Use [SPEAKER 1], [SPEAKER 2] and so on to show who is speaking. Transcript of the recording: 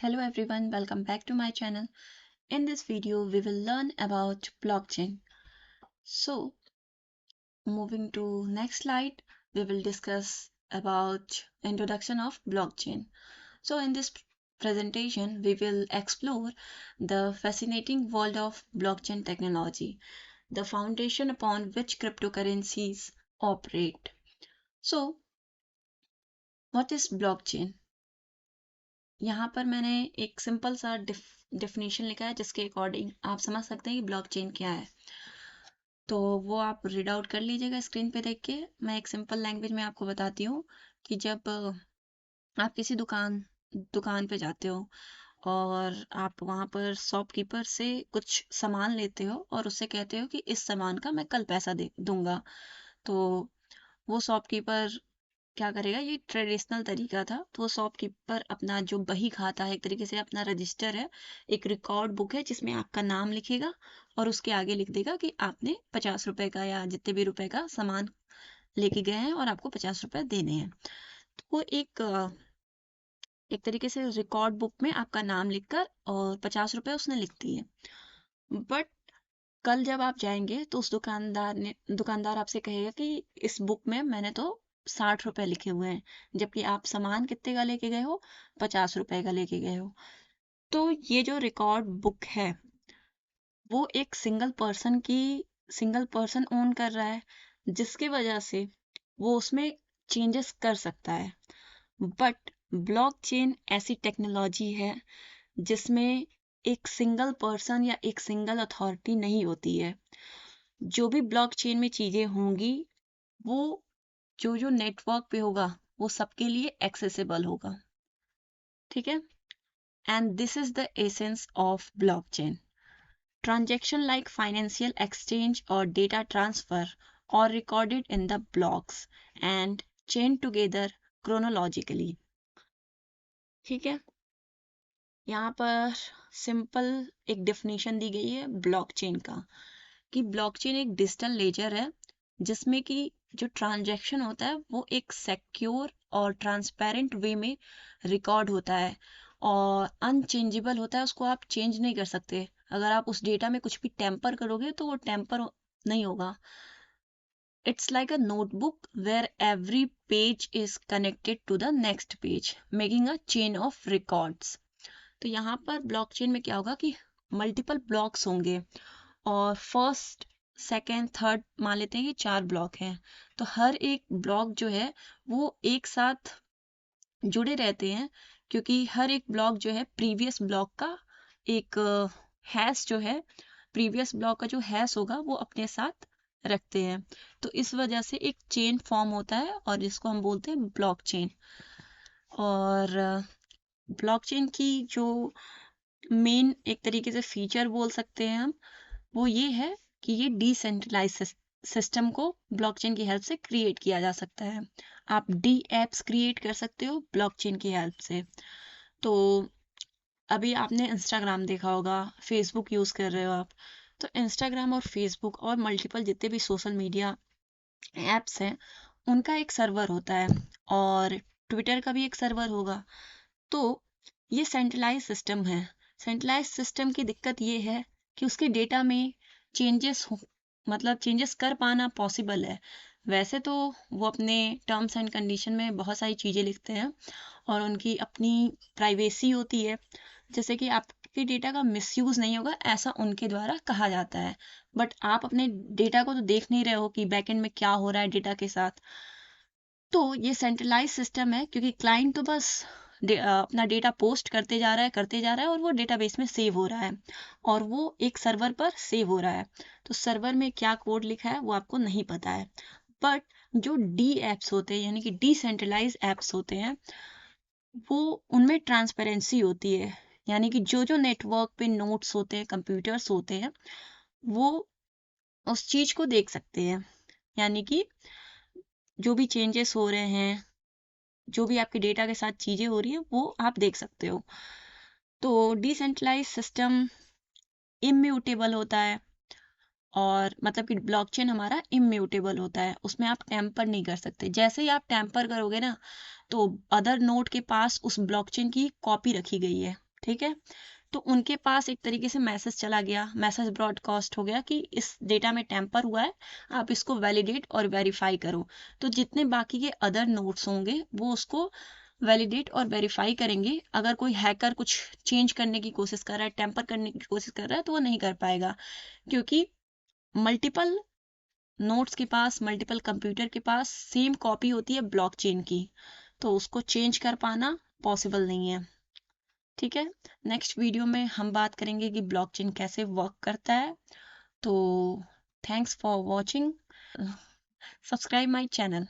[SPEAKER 1] Hello everyone, welcome back to my channel. In this video, we will learn about blockchain. So, moving to next slide, we will discuss about introduction of blockchain. So, in this presentation, we will explore the fascinating world of blockchain technology, the foundation upon which cryptocurrencies operate. So, what is blockchain? यहाँ पर मैंने एक simple सा definition लिखा है जिसके according आप समझ सकते हैं कि ब्लॉकचेन क्या है। तो वो आप रीड आउट कर लीजिएगा स्क्रीन पे देख के। मैं एक सिंपल लैंग्वेज में आपको बताती हूँ कि जब आप किसी दुकान पे जाते हो और आप वहाँ पर शॉपकीपर से कुछ सामान लेते हो और उससे कहते हो कि इस सामान का मैं कल पैसा दे दूंगा, तो वो शॉपकीपर क्या करेगा, ये ट्रेडिशनल तरीका था। तो वो शॉपकीपर अपना जो बही खाता है, एक तरीके से अपना रजिस्टर है, एक रिकॉर्ड बुक है जिसमें आपका नाम लिखेगा और उसके आगे लिख देगा कि आपने 50 रुपए का या जितने भी रुपए का सामान लेके गए हैं और आपको 50 रुपए देने हैं। तो वो एक तरीके से रिकॉर्ड बुक में आपका नाम लिखकर और 50 रुपए उसने लिख दिए। बट कल जब आप जाएंगे तो उस दुकानदार आपसे कहेगा कि इस बुक में मैंने तो 60 रुपए लिखे हुए हैं, जबकि आप सामान कितने का लेके गए हो, 50 रुपए का लेके गए हो। तो ये जो रिकॉर्ड बुक है वो एक सिंगल पर्सन ओन कर रहा है, जिसकी वजह से वो उसमें चेंजेस कर सकता है। बट ब्लॉकचेन ऐसी टेक्नोलॉजी है जिसमें एक सिंगल पर्सन या एक सिंगल अथॉरिटी नहीं होती है। जो भी ब्लॉकचेन में चीजें होंगी वो जो नेटवर्क पे होगा वो सबके लिए एक्सेसिबल होगा। ठीक है। And this is the essence of blockchain. Transaction like financial exchange और डेटा ट्रांसफर और recorded in the blocks and chain together chronologically. ठीक है। यहाँ पर सिंपल एक डेफिनेशन दी गई है ब्लॉकचेन का, कि ब्लॉकचेन एक डिजिटल लेजर है जिसमें कि जो ट्रांजैक्शन होता है वो एक सिक्योर और ट्रांसपेरेंट वे में रिकॉर्ड होता है और अनचेंजेबल होता है, उसको आप चेंज नहीं कर सकते। अगर आप उस डेटा में कुछ भी टेम्पर करोगे तो वो टेम्पर नहीं होगा। It's like a notebook where every page is connected to the next page, making a chain of records. तो यहाँ पर ब्लॉकचेन में क्या होगा कि मल्टीपल ब्लॉक्स होंगे और फर्स्ट सेकेंड थर्ड मान लेते हैं कि 4 ब्लॉक हैं। तो हर एक ब्लॉक जो है वो एक साथ जुड़े रहते हैं, क्योंकि हर एक ब्लॉक जो है प्रीवियस ब्लॉक का एक हैश जो है, प्रीवियस ब्लॉक का जो हैश होगा वो अपने साथ रखते हैं। तो इस वजह से एक चेन फॉर्म होता है और जिसको हम बोलते हैं ब्लॉकचेन। और ब्लॉकचेन की जो मेन एक तरीके से फीचर बोल सकते हैं हम, वो ये है कि ये डिसेंट्रलाइज सिस्टम को ब्लॉकचेन की हेल्प से क्रिएट किया जा सकता है। आप डी एप्स क्रिएट कर सकते हो ब्लॉकचेन की हेल्प से। तो अभी आपने इंस्टाग्राम देखा होगा, फेसबुक यूज कर रहे हो आप, तो इंस्टाग्राम और फेसबुक और मल्टीपल जितने भी सोशल मीडिया एप्स हैं उनका एक सर्वर होता है और ट्विटर का भी एक सर्वर होगा। तो ये सेंट्रलाइज सिस्टम है। सेंट्रलाइज सिस्टम की दिक्कत ये है कि उसके डेटा में चेंजेस चेंजेस कर पाना पॉसिबल है। वैसे तो वो अपने टर्म्स एंड कंडीशन में बहुत सारी चीज़ें लिखते हैं और उनकी अपनी प्राइवेसी होती है, जैसे कि आपके डेटा का मिसयूज नहीं होगा ऐसा उनके द्वारा कहा जाता है। बट आप अपने डेटा को तो देख नहीं रहे हो कि बैकएंड में क्या हो रहा है डेटा के साथ। तो ये सेंट्रलाइज सिस्टम है क्योंकि क्लाइंट तो बस अपना डेटा पोस्ट करते जा रहा है और वो डेटाबेस में सेव हो रहा है और वो एक सर्वर पर सेव हो रहा है। तो सर्वर में क्या कोड लिखा है वो आपको नहीं पता है। बट जो डी एप्स होते हैं यानी कि डिसेंट्रलाइज एप्स होते हैं वो उनमें ट्रांसपेरेंसी होती है, यानी कि जो नेटवर्क पे नोट्स होते हैं, कंप्यूटर्स होते हैं, वो उस चीज को देख सकते हैं। यानी कि जो भी चेंजेस हो रहे हैं, जो भी आपके डेटा के साथ चीजें हो रही है वो आप देख सकते हो। तो डिसेंट्रलाइज सिस्टम इम्यूटेबल होता है और मतलब कि ब्लॉकचेन हमारा इम्यूटेबल होता है, उसमें आप टैम्पर नहीं कर सकते। जैसे ही आप टैम्पर करोगे ना तो अदर नोड के पास उस ब्लॉकचेन की कॉपी रखी गई है ठीक है। तो उनके पास एक तरीके से मैसेज चला गया, मैसेज ब्रॉडकास्ट हो गया कि इस डेटा में टैंपर हुआ है, आप इसको वैलिडेट और वेरीफाई करो। तो जितने बाकी के अदर नोड्स होंगे वो उसको वैलिडेट और वेरीफाई करेंगे। अगर कोई हैकर कुछ चेंज करने की कोशिश कर रहा है, टैंपर करने की कोशिश कर रहा है, तो वो नहीं कर पाएगा, क्योंकि मल्टीपल नोड्स के पास, मल्टीपल कंप्यूटर के पास सेम कॉपी होती है ब्लॉकचेन की, तो उसको चेंज कर पाना पॉसिबल नहीं है। ठीक है। नेक्स्ट वीडियो में हम बात करेंगे कि ब्लॉकचेन कैसे वर्क करता है। तो thanks for watching, subscribe my channel.